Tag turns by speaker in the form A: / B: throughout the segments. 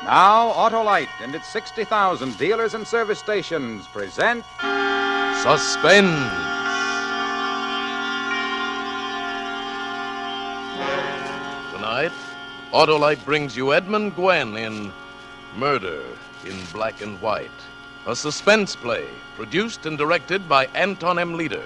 A: Now, Autolite and its 60,000 dealers and service stations present
B: Suspense. Tonight, Autolite brings you Edmund Gwen in Murder in Black and White, a suspense play produced and directed by Anton M. Leader.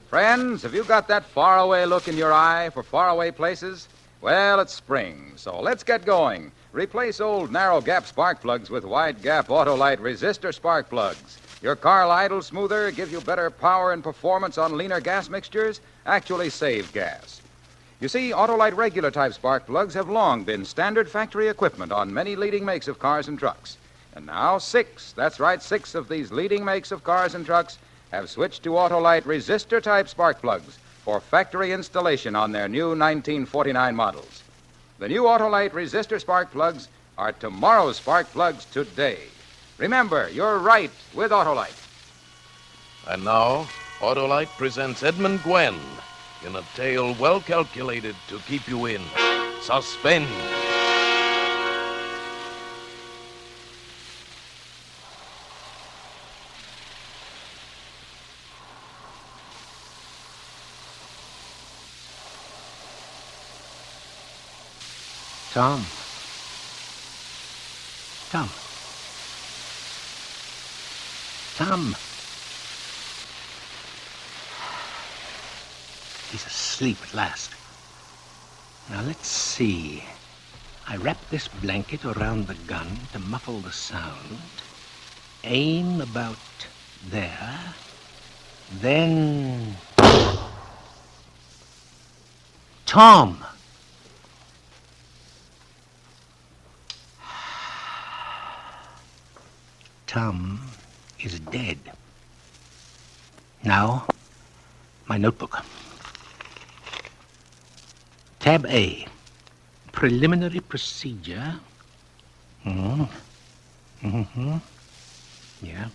A: Friends, have you got that faraway look in your eye for faraway places? Well, it's spring, so let's get going. Replace old narrow gap spark plugs with wide gap Autolite resistor spark plugs. Your car will idle smoother, give you better power and performance on leaner gas mixtures, actually save gas. You see, Autolite regular type spark plugs have long been standard factory equipment on many leading makes of cars and trucks. And now six of these leading makes of cars and trucks have switched to Autolite resistor-type spark plugs for factory installation on their new 1949 models. The new Autolite resistor spark plugs are tomorrow's spark plugs today. Remember, you're right with Autolite.
B: And now, Autolite presents Edmund Gwen in a tale well calculated to keep you in suspense.
C: Tom. He's asleep at last. Now, let's see. I wrap this blanket around the gun to muffle the sound. Aim about there. Then... Tom! Tom is dead. Now, my notebook. Tab A, preliminary procedure. Yeah.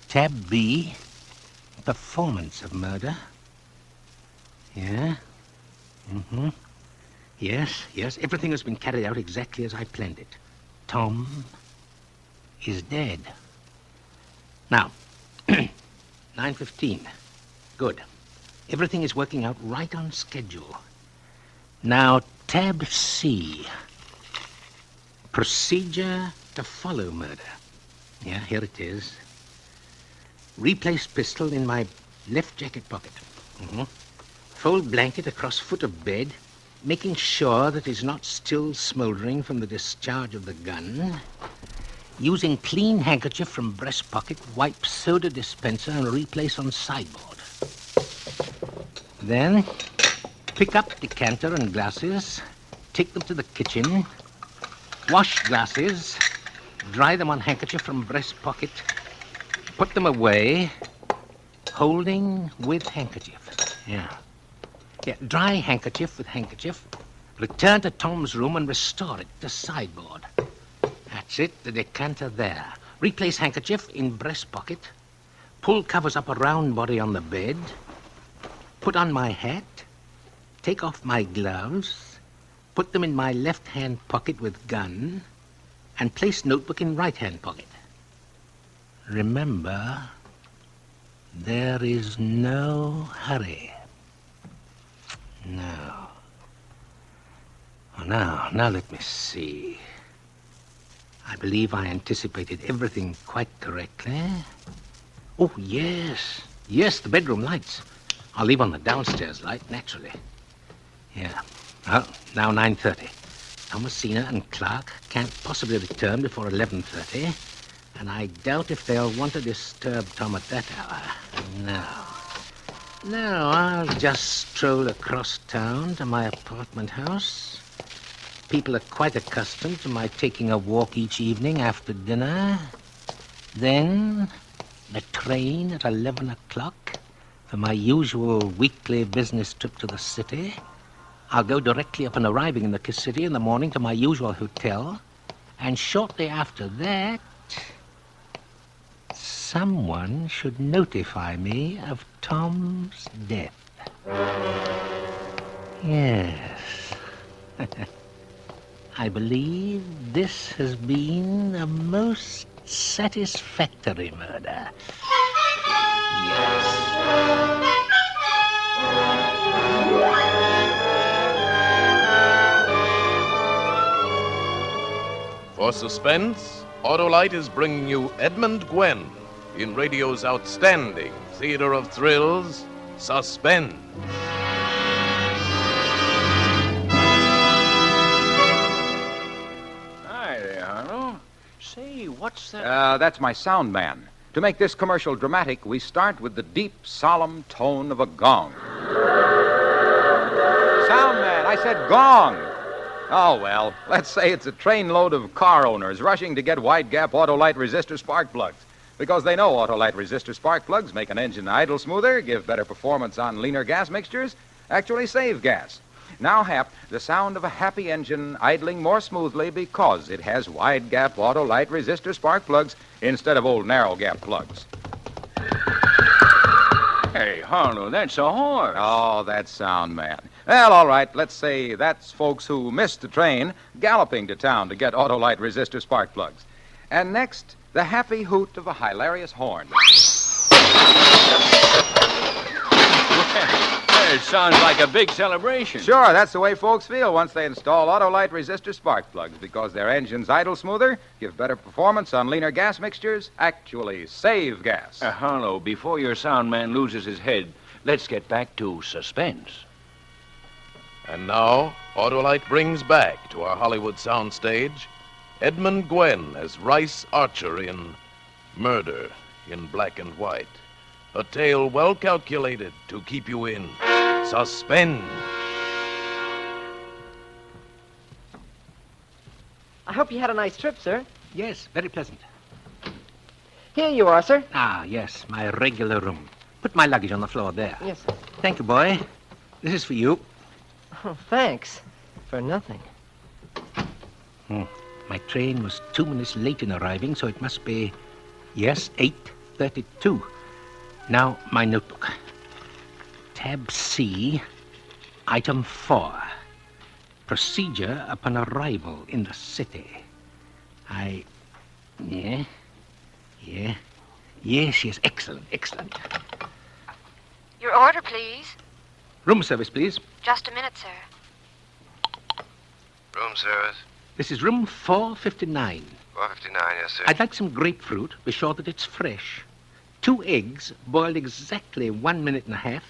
C: Tab B, performance of murder. Yeah. Yes, everything has been carried out exactly as I planned it. Tom is dead. Now, 9:15. Good. Everything is working out right on schedule. Now, tab C. Procedure to follow murder. Yeah, here it is. Replace pistol in my left jacket pocket. Fold blanket across foot of bed, making sure that it's not still smoldering from the discharge of the gun. Using clean handkerchief from breast pocket, wipe soda dispenser and replace on sideboard. Then, pick up decanter and glasses, take them to the kitchen, wash glasses, dry them on handkerchief from breast pocket, put them away, holding with handkerchief. Yeah, dry handkerchief with handkerchief, return to Tom's room and restore it to sideboard. That's it, the decanter there. Replace handkerchief in breast pocket. Pull covers up a round body on the bed. Put on my hat. Take off my gloves. Put them in my left-hand pocket with gun. And place notebook in right-hand pocket. Remember, there is no hurry. No. Oh, now let me see. I believe I anticipated everything quite correctly. Oh, yes, the bedroom lights. I'll leave on the downstairs light, naturally. Yeah. Well, now 9:30. Thomasina and Clark can't possibly return before 11:30, and I doubt if they'll want to disturb Tom at that hour. No, I'll just stroll across town to my apartment house. People are quite accustomed to my taking a walk each evening after dinner. Then the train at 11 o'clock for my usual weekly business trip to the city. I'll go directly upon arriving in the city in the morning to my usual hotel. And shortly after that, someone should notify me of Tom's death. Yes. I believe this has been a most satisfactory murder. Yes.
B: For suspense, Autolite is bringing you Edmund Gwenn in radio's outstanding theater of thrills, Suspense.
D: Hi there, Harlow. Say, what's that?
A: That's my sound man. To make this commercial dramatic, we start with the deep, solemn tone of a gong. Sound man, I said gong. Oh, well, let's say it's a trainload of car owners rushing to get wide-gap Autolite resistor spark plugs. Because they know Autolite resistor spark plugs make an engine idle smoother, give better performance on leaner gas mixtures, actually save gas. Now, Hap, the sound of a happy engine idling more smoothly because it has wide-gap Autolite resistor spark plugs instead of old narrow-gap plugs.
D: Hey, Harlow, that's a horse.
A: Oh, that sound man. Well, all right, let's say that's folks who missed the train galloping to town to get Autolite resistor spark plugs. And next, the happy hoot of a hilarious horn.
D: It sounds like a big celebration.
A: Sure, that's the way folks feel once they install Autolite resistor spark plugs because their engines idle smoother, give better performance on leaner gas mixtures, actually save gas.
D: Harlow, before your sound man loses his head, let's get back to suspense.
B: And now, Autolite brings back to our Hollywood soundstage Edmund Gwenn as Rice Archer in Murder in Black and White. A tale well calculated to keep you in suspense.
E: I hope you had a nice trip, sir.
C: Yes, very pleasant.
E: Here you are, sir.
C: Ah, yes, my regular room. Put my luggage on the floor there.
E: Yes, sir.
C: Thank you, boy. This is for you.
E: Oh, thanks. For nothing.
C: My train was 2 minutes late in arriving, so it must be, yes, 8:32. Now, my notebook. Tab C, item 4. Procedure upon arrival in the city. Yes, excellent.
F: Your order, please.
C: Room service, please.
F: Just a minute, sir.
G: Room service.
C: This is room 459.
G: 459, yes, sir.
C: I'd like some grapefruit. Be sure that it's fresh. 2 eggs, boiled exactly 1 minute and a half.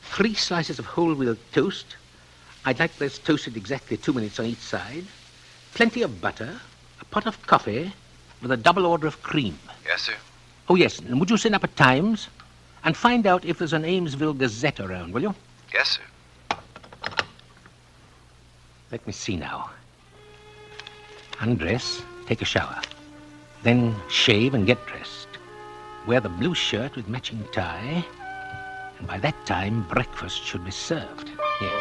C: 3 slices of whole wheat toast. I'd like this toasted exactly 2 minutes on each side. Plenty of butter. A pot of coffee with a double order of cream.
G: Yes, sir.
C: Oh, yes. And would you send up at Times? And find out if there's an Amesville Gazette around, will you?
G: Yes, sir.
C: Let me see now. Undress, take a shower. Then shave and get dressed. Wear the blue shirt with matching tie. And by that time, breakfast should be served. Yes.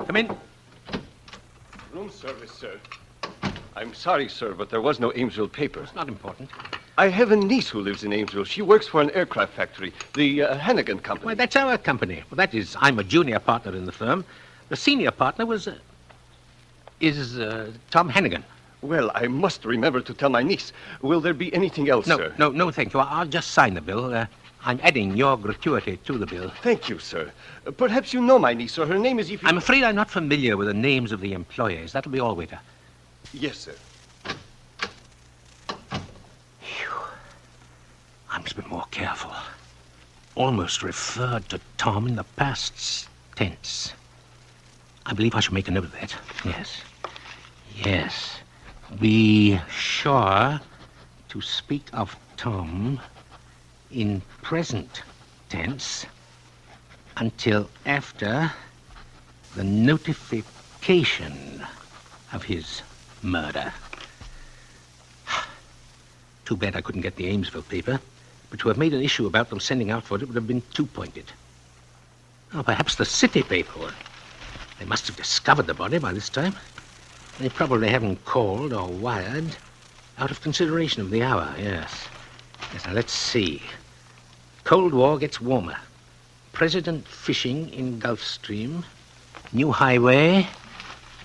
C: Come in.
H: Room service, sir. I'm sorry, sir, but there was no Amesville paper.
C: It's not important.
H: I have a niece who lives in Amesville. She works for an aircraft factory, the Hannigan Company.
C: Well, that's our company. Well, that is, I'm a junior partner in the firm. The senior partner is Tom Hannigan.
H: Well, I must remember to tell my niece. Will there be anything else, sir?
C: No, thank you. I'll just sign the bill. I'm adding your gratuity to the bill.
H: Thank you, sir. Perhaps you know my niece, or her name is Evie.
C: I'm afraid I'm not familiar with the names of the employees. That'll be all, waiter.
H: Yes, sir.
C: I must be more careful. Almost referred to Tom in the past tense. I believe I should make a note of that. Yes. Be sure to speak of Tom in present tense until after the notification of his murder. Too bad I couldn't get the Amesville paper. But to have made an issue about them sending out for it would have been too pointed. Oh, perhaps the city paper. They must have discovered the body by this time. They probably haven't called or wired out of consideration of the hour, yes. Yes, now let's see. Cold War gets warmer. President fishing in Gulf Stream. New highway.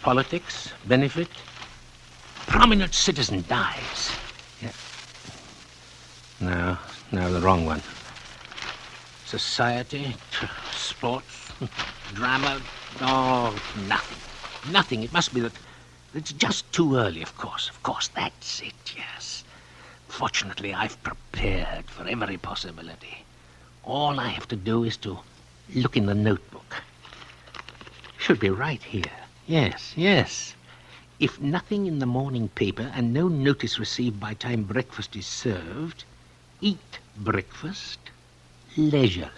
C: Politics. Benefit. Prominent citizen dies. Yeah. No, the wrong one. Society, sports, drama. Oh, nothing. Nothing. It must be that it's just too early, of course. Of course, that's it, yes. Fortunately, I've prepared for every possibility. All I have to do is to look in the notebook. Should be right here. Yes. If nothing in the morning paper and no notice received by time breakfast is served, eat breakfast leisurely.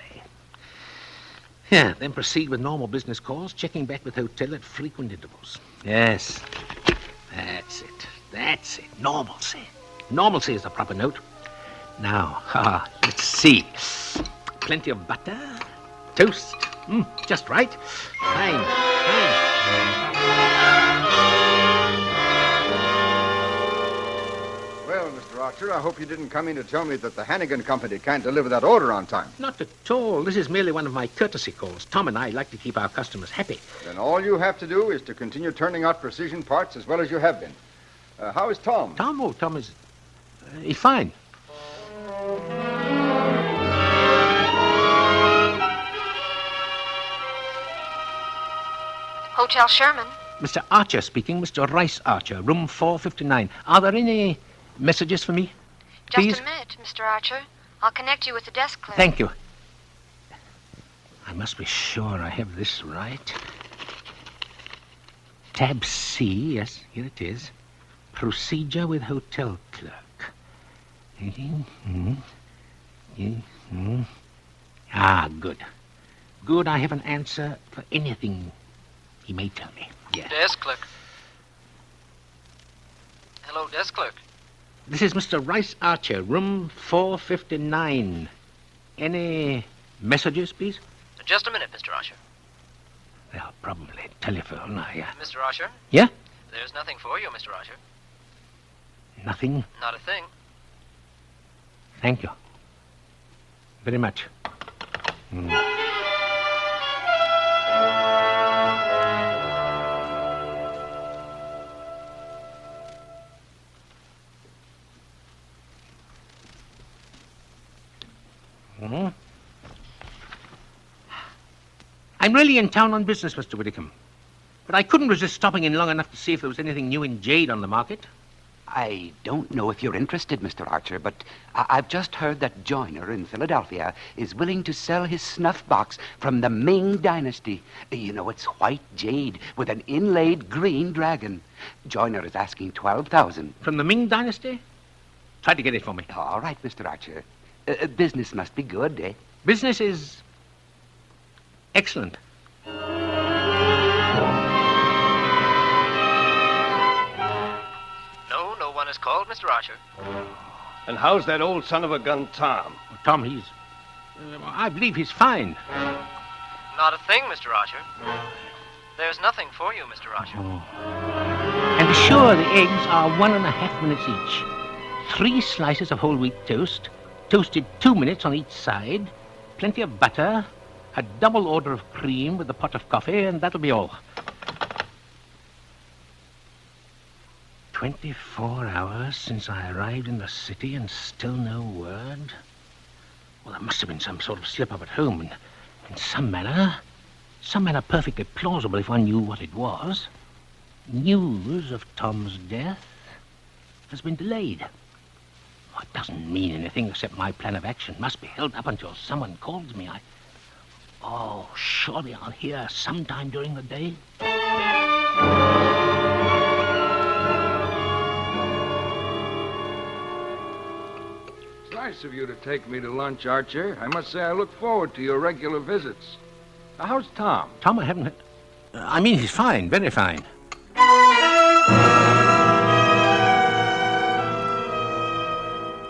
C: Yeah, then proceed with normal business calls, checking back with hotel at frequent intervals. Yes, that's it. Normalcy. Normalcy is the proper note. Now, let's see. Plenty of butter, toast, just right. Fine.
I: Well, Mr. Archer, I hope you didn't come in to tell me that the Hannigan Company can't deliver that order on time.
C: Not at all. This is merely one of my courtesy calls. Tom and I like to keep our customers happy.
I: Then all you have to do is to continue turning out precision parts as well as you have been. How is Tom?
C: Tom is... he's fine.
F: Hotel Sherman.
C: Mr. Archer speaking. Mr. Rice Archer, room 459. Are there any messages for me? Please?
F: Just a minute, Mr. Archer. I'll connect you with the desk clerk.
C: Thank you. I must be sure I have this right. Tab C, yes, here it is. Procedure with hotel clerk. Good. Good, I have an answer for anything he may tell me. Yes.
J: Desk clerk. Hello, desk clerk.
C: This is Mr. Rice Archer, room 459. Any messages, please?
J: Just a minute, Mr. Archer.
C: Well, probably telephone.
J: Mr. Archer?
C: Yeah?
J: There's nothing for you, Mr. Archer.
C: Nothing?
J: Not a thing.
C: Thank you. Very much. I'm really in town on business, Mr. Whitcomb. But I couldn't resist stopping in long enough to see if there was anything new in jade on the market.
K: I don't know if you're interested, Mr. Archer, but I've just heard that Joyner in Philadelphia is willing to sell his snuff box from the Ming Dynasty. You know, it's white jade with an inlaid green dragon. Joyner is asking $12,000.
C: From the Ming Dynasty? Try to get it for me.
K: All right, Mr. Archer. Business must be good, eh?
C: Business is excellent.
J: No one has called, Mr. Archer.
H: And how's that old son of a gun, Tom?
C: Tom, I believe he's fine.
J: Not a thing, Mr. Archer. There's nothing for you, Mr. Archer.
C: And be sure the eggs are 1.5 minutes each. 3 slices of whole wheat toast, toasted 2 minutes on each side, plenty of butter, a double order of cream with a pot of coffee, and that'll be all. 24 hours since I arrived in the city and still no word. Well, there must have been some sort of slip-up at home, and in some manner perfectly plausible if one knew what it was. News of Tom's death has been delayed. Well, it doesn't mean anything except my plan of action must be held up until someone calls me. Surely I'll hear sometime during the day.
L: It's nice of you to take me to lunch, Archer. I must say I look forward to your regular visits. How's Tom?
C: Tom, I haven't... he's fine, very fine.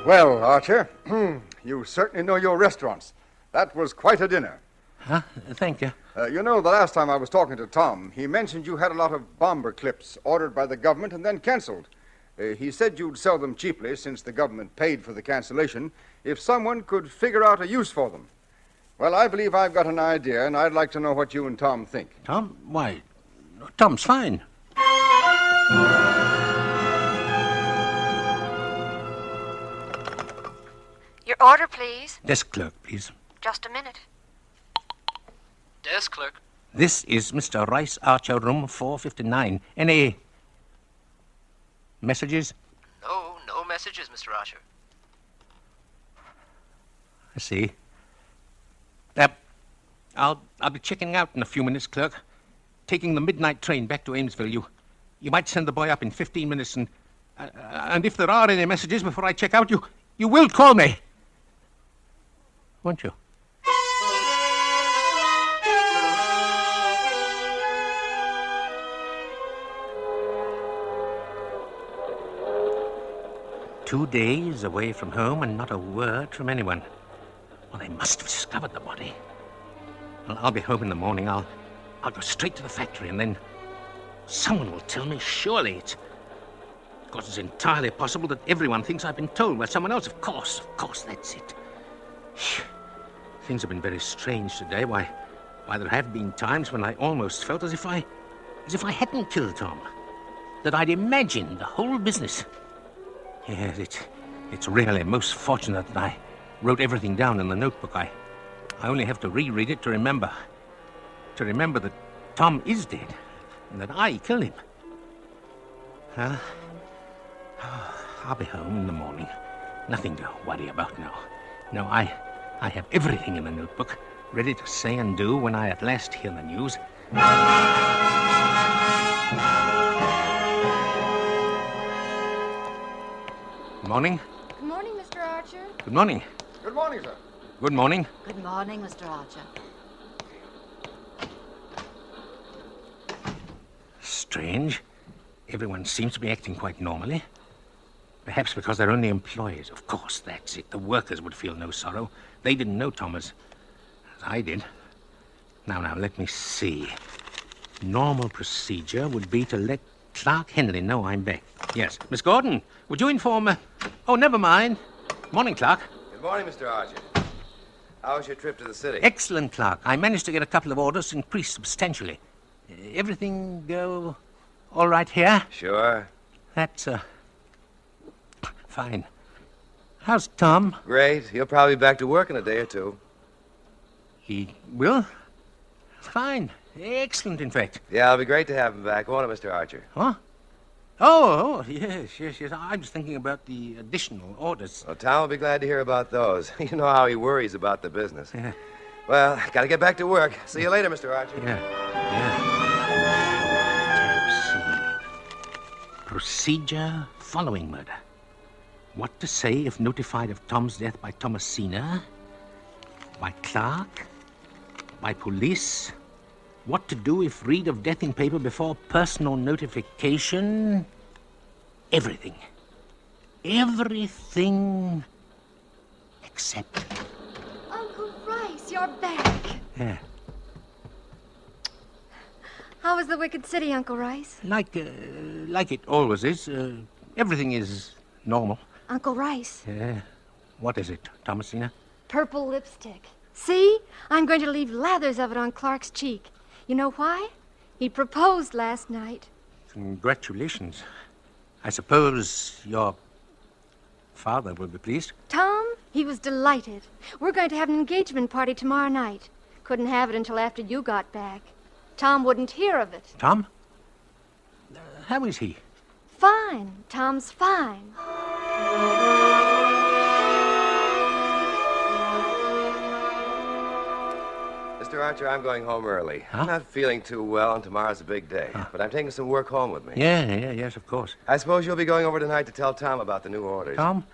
I: Well, Archer, you certainly know your restaurants. That was quite a dinner.
C: Huh? Thank you.
I: You know, the last time I was talking to Tom, he mentioned you had a lot of bomber clips ordered by the government and then canceled. He said you'd sell them cheaply since the government paid for the cancellation if someone could figure out a use for them. Well, I believe I've got an idea, and I'd like to know what you and Tom think.
C: Tom? Why, Tom's fine.
F: Your order, please.
C: Desk clerk, please.
F: Just a minute.
J: Desk clerk.
C: This is Mr. Rice Archer, room 459. Any messages?
J: No messages, Mr. Archer.
C: I see. I'll be checking out in a few minutes, clerk. Taking the midnight train back to Amesville. You might send the boy up in 15 minutes, and if there are any messages before I check out, you will call me. Won't you? Two days away from home and not a word from anyone. Well, they must have discovered the body. Well, I'll be home in the morning. I'll go straight to the factory, and then someone will tell me, surely. Of course, it's entirely possible that everyone thinks I've been told by someone else. Of course, that's it. Things have been very strange today. Why, there have been times when I almost felt as if I hadn't killed Tom. That I'd imagined the whole business. Yes, it's really most fortunate that I wrote everything down in the notebook. I only have to reread it to remember that Tom is dead and that I killed him. Well, I'll be home in the morning. Nothing to worry about now. No, I have everything in the notebook, ready to say and do when I at last hear the news. Good morning.
F: Good morning, Mr. Archer.
C: Good morning.
I: Good morning, sir.
C: Good morning.
F: Good morning, Mr. Archer.
C: Strange. Everyone seems to be acting quite normally. Perhaps because they're only employees. Of course, that's it. The workers would feel no sorrow. They didn't know Tom as I did. Now, let me see. Normal procedure would be to let Clark Henley know I'm back. Yes. Miss Gordon, would you inform... Oh, never mind. Morning, Clark.
G: Good morning, Mr. Archer. How was your trip to the city?
C: Excellent, Clark. I managed to get a couple of orders increased substantially. Everything go all right here?
G: Sure.
C: That's, fine. How's Tom?
G: Great. He'll probably be back to work in a day or two.
C: He will? Fine. Excellent, in fact.
G: Yeah, it'll be great to have him back, won't it, Mr. Archer?
C: Huh? Oh, yes. I was thinking about the additional orders.
G: Well, Tom will be glad to hear about those. You know how he worries about the business.
C: Yeah.
G: Well, gotta get back to work. See you later, Mr. Archer.
C: Yeah. Procedure following murder. What to say if notified of Tom's death by Thomasina, by Clark, by police. What to do if read of death in paper before personal notification. Everything. Everything except...
F: Uncle Rice, you're back.
C: Yeah.
F: How was the Wicked City, Uncle Rice?
C: Like it always is. Everything is normal.
F: Uncle Rice.
C: Yeah. What is it, Thomasina?
F: Purple lipstick. See? I'm going to leave lathers of it on Clark's cheek. You know why? He proposed last night.
C: Congratulations. I suppose your father will be pleased.
F: Tom, he was delighted. We're going to have an engagement party tomorrow night. Couldn't have it until after you got back. Tom wouldn't hear of it.
C: Tom? How is he?
F: Fine. Tom's fine.
G: Mr. Archer, I'm going home early.
C: Huh?
G: I'm not feeling too well, and tomorrow's a big day. But I'm taking some work home with me.
C: Yes, of course.
G: I suppose you'll be going over tonight to tell Tom about the new orders.
C: Tom?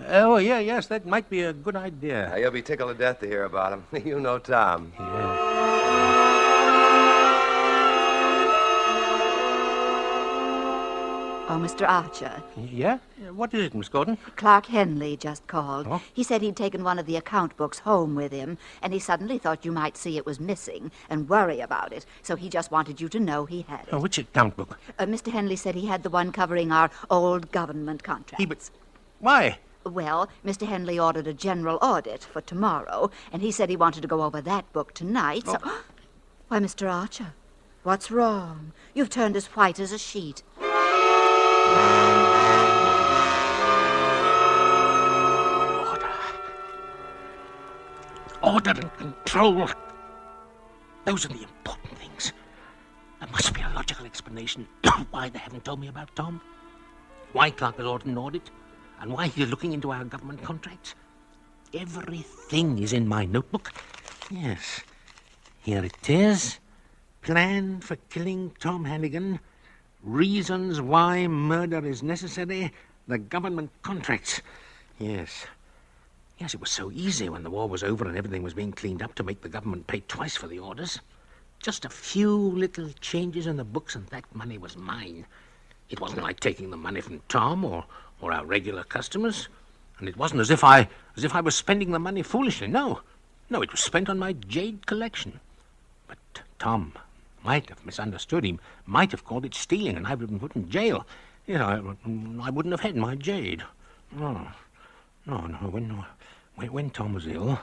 C: Oh, yes, that might be a good idea.
G: You'll be tickled to death to hear about him. You know Tom.
C: Yeah.
M: Oh, Mr. Archer.
C: Yeah? What is it, Miss Gordon?
M: Clark Henley just called.
C: Oh?
M: He said he'd taken one of the account books home with him, and he suddenly thought you might see it was missing and worry about it, so he just wanted you to know he had it.
C: Oh, which account book?
M: Mr. Henley said he had the one covering our old government contracts.
C: Why?
M: Well, Mr. Henley ordered a general audit for tomorrow, and he said he wanted to go over that book tonight, so... Why, Mr. Archer, what's wrong? You've turned as white as a sheet.
C: Order and control. Those are the important things. There must be a logical explanation why they haven't told me about Tom, why Clark has ordered an audit, and why he's looking into our government contracts. Everything is in my notebook. Yes. Here it is. Plan for killing Tom Hannigan. Reasons why murder is necessary. The government contracts. Yes. Yes, it was so easy when the war was over and everything was being cleaned up to make the government pay twice for the orders. Just a few little changes in the books and that money was mine. It wasn't like taking the money from Tom or our regular customers. And it wasn't as if I was spending the money foolishly. No, it was spent on my jade collection. But Tom might have misunderstood. He might have called it stealing, and I would have been put in jail. Yes, I wouldn't have had my jade. No. When Tom was ill,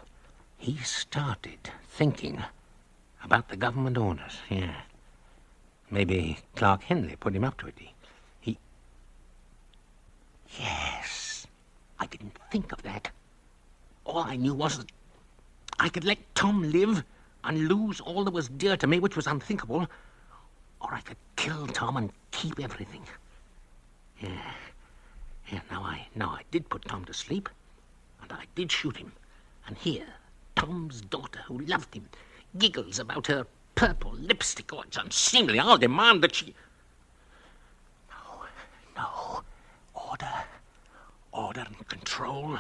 C: he started thinking about the government orders. Yeah. Maybe Clark Henley put him up to it. He... Yes. I didn't think of that. All I knew was that I could let Tom live and lose all that was dear to me, which was unthinkable, or I could kill Tom and keep everything. Yeah, now I did put Tom to sleep, and I did shoot him. And here, Tom's daughter, who loved him, giggles about her purple lipstick. Oh, it's unseemly. I'll demand that she... No. Order and control.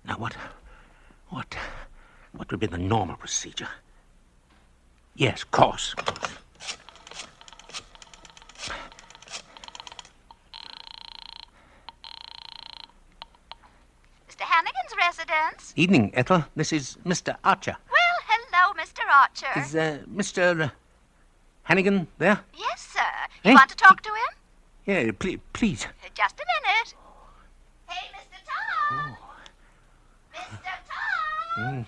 C: Now, what would be the normal procedure? Yes, of course.
N: Mr. Hannigan's residence?
C: Evening, Ethel. This is Mr. Archer.
N: Well, hello, Mr. Archer.
C: Is Mr. Hannigan there?
N: Yes, sir. You want to talk to him?
C: Yeah, please.
N: Just a minute. Hey, Mr. Tom! Mr. Tom!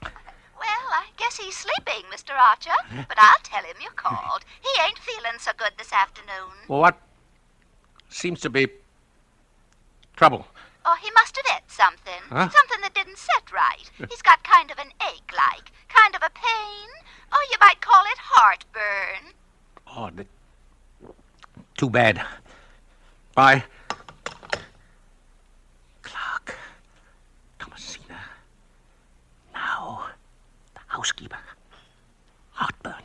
N: Well, I guess he's sleeping, Mr. Archer. But I'll tell him you called. He ain't feeling so good this afternoon.
C: Well, what seems to be trouble?
N: Oh, he must have ate something.
C: Huh?
N: Something that didn't set right. He's got kind of an ache-like. Kind of a pain. Oh, you might call it heartburn.
C: Oh, too bad. Bye. Clark. Thomasina. Now, the housekeeper. Heartburn.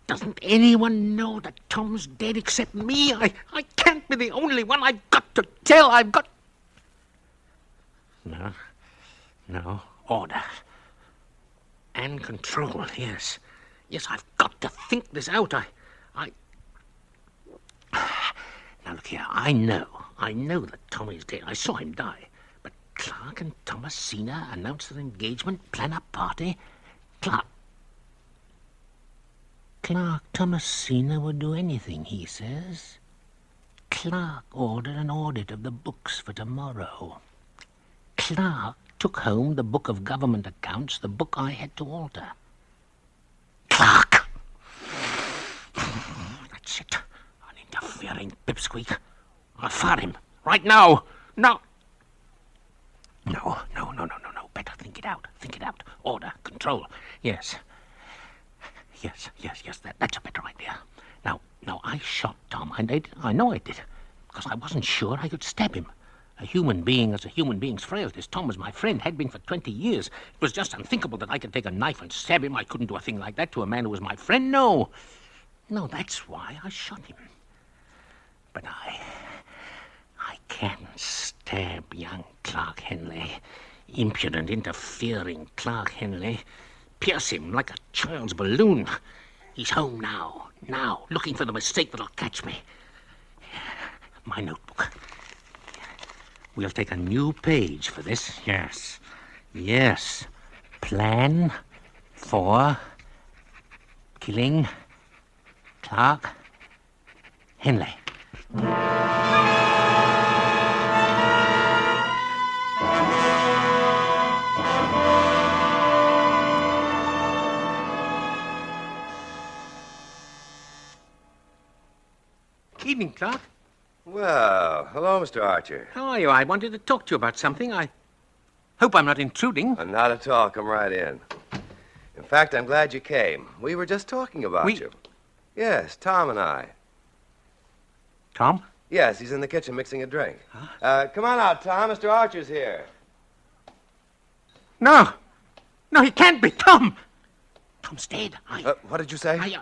C: Doesn't anyone know that Tom's dead except me? I can't be the only one. I've got to tell. I've got... No. Order. And control, yes. Yes, I've got to think this out. Now, look here. I know that Tommy's dead. I saw him die. But Clark and Thomasina announce their engagement, plan a party. Clark, Thomasina would do anything, he says. Clark ordered an audit of the books for tomorrow. Clark took home the book of government accounts, the book I had to alter. Clark! That's it. An interfering pipsqueak. I'll fire him. Right now. No. Better think it out. Order. Control. Yes. That's a better idea. Now, I shot Tom. I know I did. Because I wasn't sure I could stab him. A human being as a human being's frailties. Tom was my friend, had been for 20 years. It was just unthinkable that I could take a knife and stab him. I couldn't do a thing like that to a man who was my friend. No, that's why I shot him. But I can't stab young Clark Henley. Impudent, interfering Clark Henley. Pierce him like a child's balloon. He's home now. Now, looking for the mistake that'll catch me. My notebook. We'll take a new page for this. Yes. Yes. Plan for killing Clark Henley. Evening, Clark.
G: Well, hello, Mr. Archer.
C: How are you? I wanted to talk to you about something. I hope I'm not intruding.
G: Not at all. Come right in. In fact, I'm glad you came. We were just talking about you. Yes, Tom and I.
C: Tom?
G: Yes, he's in the kitchen mixing a drink. Huh? Come on out, Tom. Mr. Archer's here.
C: No. No, he can't be. Tom! Tom's dead.
G: What did you say?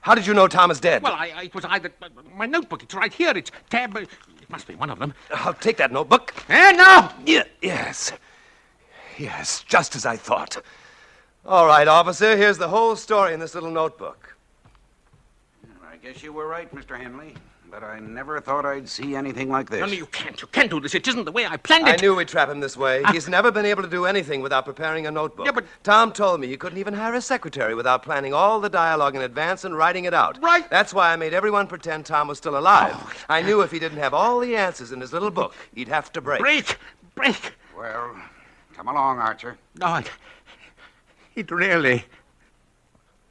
G: How did you know Tom is dead?
C: Well, it was either... my notebook, it's right here. It's tab... it must be one of them.
G: I'll take that notebook.
C: No!
G: Yes. Yes, just as I thought. All right, officer, here's the whole story in this little notebook.
K: I guess you were right, Mr. Henley. But I never thought I'd see anything like this.
C: No, you can't. You can't do this. It isn't the way I planned it.
G: I knew we'd trap him this way. He's never been able to do anything without preparing a notebook.
C: Yeah, but...
G: Tom told me you couldn't even hire a secretary without planning all the dialogue in advance and writing it out.
C: Right.
G: That's why I made everyone pretend Tom was still alive. I knew if he didn't have all the answers in his little book, he'd have to break.
C: Break!
K: Well, come along, Archer.
C: No, it really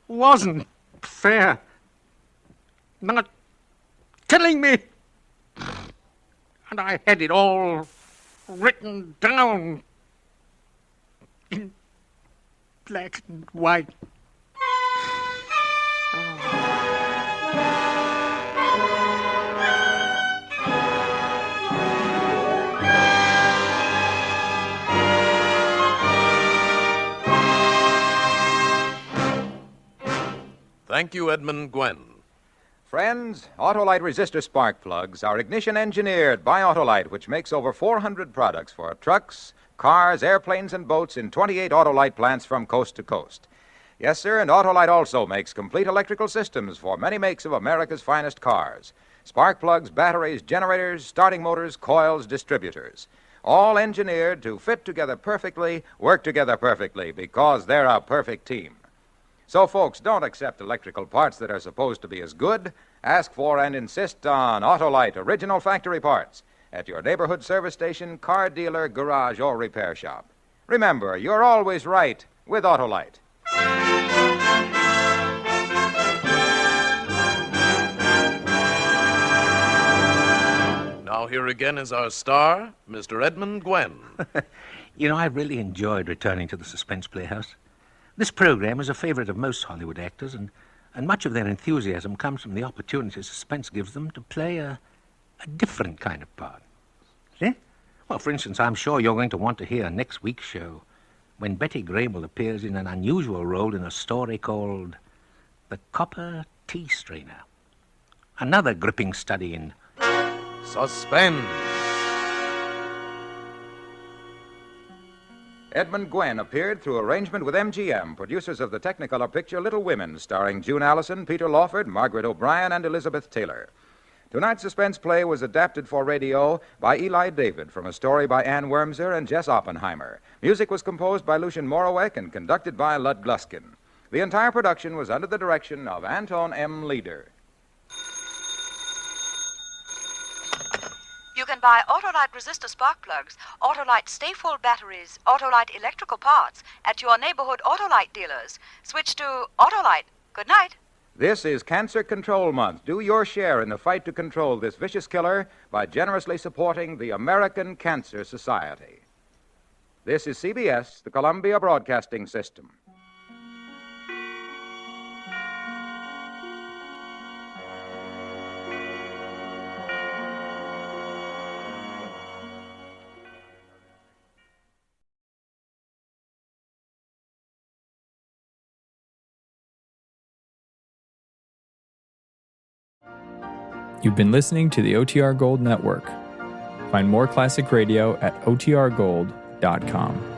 C: wasn't fair. Not killing me. And I had it all written down in black and white.
B: Thank you, Edmund Gwen.
A: Friends, Autolite resistor spark plugs are ignition engineered by Autolite, which makes over 400 products for trucks, cars, airplanes, and boats in 28 Autolite plants from coast to coast. Yes, sir, and Autolite also makes complete electrical systems for many makes of America's finest cars. Spark plugs, batteries, generators, starting motors, coils, distributors. All engineered to fit together perfectly, work together perfectly, because they're a perfect team. So, folks, don't accept electrical parts that are supposed to be as good. Ask for and insist on Autolite original factory parts at your neighborhood service station, car dealer, garage, or repair shop. Remember, you're always right with Autolite.
B: Now here again is our star, Mr. Edmund Gwen.
C: You know, I really enjoyed returning to the Suspense Playhouse. This program is a favorite of most Hollywood actors, and much of their enthusiasm comes from the opportunity suspense gives them to play a different kind of part. See? Well, for instance, I'm sure you're going to want to hear next week's show when Betty Grable appears in an unusual role in a story called The Copper Tea Strainer. Another gripping study in
B: suspense.
A: Edmund Gwen appeared through arrangement with MGM, producers of the Technicolor picture Little Women, starring June Allison, Peter Lawford, Margaret O'Brien, and Elizabeth Taylor. Tonight's suspense play was adapted for radio by Eli David from a story by Ann Wormser and Jess Oppenheimer. Music was composed by Lucien Moraweck and conducted by Lud Gluskin. The entire production was under the direction of Anton M. Leader.
N: You can buy Autolite resistor spark plugs, Autolite stay-full batteries, Autolite electrical parts at your neighborhood Autolite dealers. Switch to Autolite. Good night.
A: This is Cancer Control Month. Do your share in the fight to control this vicious killer by generously supporting the American Cancer Society. This is CBS, the Columbia Broadcasting System.
O: You've been listening to the OTR Gold Network. Find more classic radio at otrgold.com.